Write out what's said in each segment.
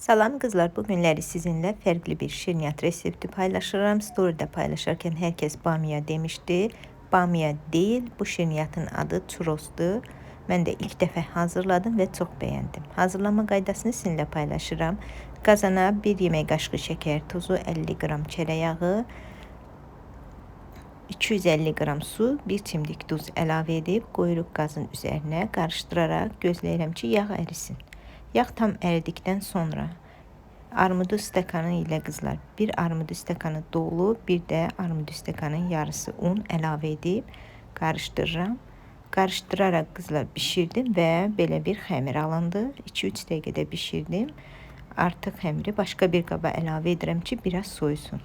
Salam kızlar, bugünleri sizinle farklı bir şirniyat resepti paylaşırım. Story'de paylaşırken herkes bamya demişti. Bamya değil, bu şirniyatın adı churros'du. Ben de ilk defa hazırladım ve çok beğendim. Hazırlama qaydasını sizinle paylaşırım. Qazana 1 yemək qaşığı şeker tozu, 50 qram çərəyağı, 250 qram su, 1 çimdik duz əlavə edib qoyuruq qazın üzərinə, qarışdıraraq gözləyirəm ki, yağ ərisin. Yağ tam əridikdən sonra armudu stəkanı ilə qızlar, bir armudu stəkanı dolu, bir də armudu stəkanın yarısı un əlavə edib qarışdırıram. Qarışdıraraq qızlar bişirdim və belə bir xəmir alındı. 2-3 dəqiqədə bişirdim. Artıq xəmiri başqa bir qaba əlavə edirəm ki, biraz soyusun.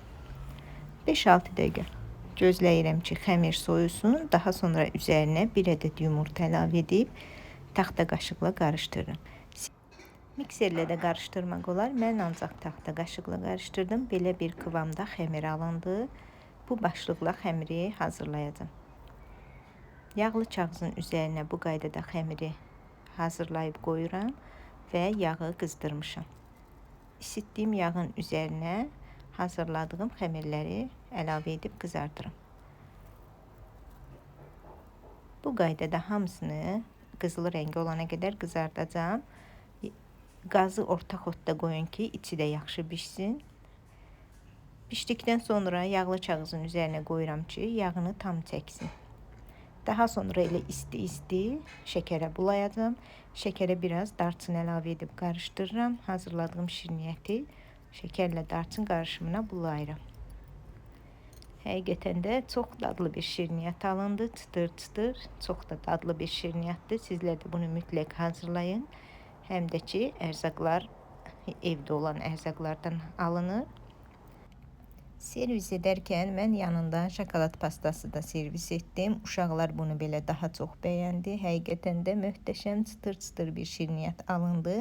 5-6 dəqiqə gözləyirəm ki, xəmir soyusun. Daha sonra üzərinə 1 ədəd yumurta əlavə edib taxta qaşıqla qarışdırıram. Mikserlə də qarışdırmaq olar. Mən ancaq taxta qaşıqla qarışdırdım. Belə bir kıvamda xəmir alındı. Bu başlıqla xəmiri hazırlayacağım. Yağlı kağızın üzərinə bu qaydada xəmiri hazırlayıb qoyuram və yağı qızdırmışam. İsitdiyim yağın üzərinə hazırladığım xəmirləri əlavə edib qızardıram. Bu qaydada hamısını qızılı rəngi olana qədər qızardacağım. Qazı orta xodda qoyun ki, içi də yaxşı bişsin. Bişdikdən sonra yağlı kağızın üzərinə qoyuram ki, yağını tam çəksin. Daha sonra elə isti-isti şəkərə bulayacağım. Şəkərə biraz darçın əlavə edib qarışdırıram. Hazırladığım şirniyyəti şəkərlə darçın qarışımına bulayıram. Həqiqətən də çox dadlı bir şirniyyat alındı. Çıtır-çıtır, çox da dadlı bir şirniyyatdır. Sizlər də bunu mütləq hazırlayın. Həm də ki, ərzaqlar evdə olan ərzaqlardan alınır. Servis edərkən mən yanında şokolad pastası da servis etdim. Uşaqlar bunu belə daha çox bəyəndi. Həqiqətən də möhtəşəm çıtır-çıtır bir şirniyyat alındı.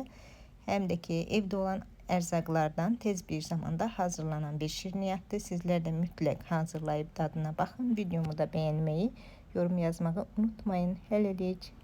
Həm də ki, evdə olan ərzaqlardan tez bir zamanda hazırlanan bir şirniyyatdır. Sizlər də mütləq hazırlayıb dadına baxın. Videomu da bəyənməyi, yorum yazmağı unutmayın. Hələlik.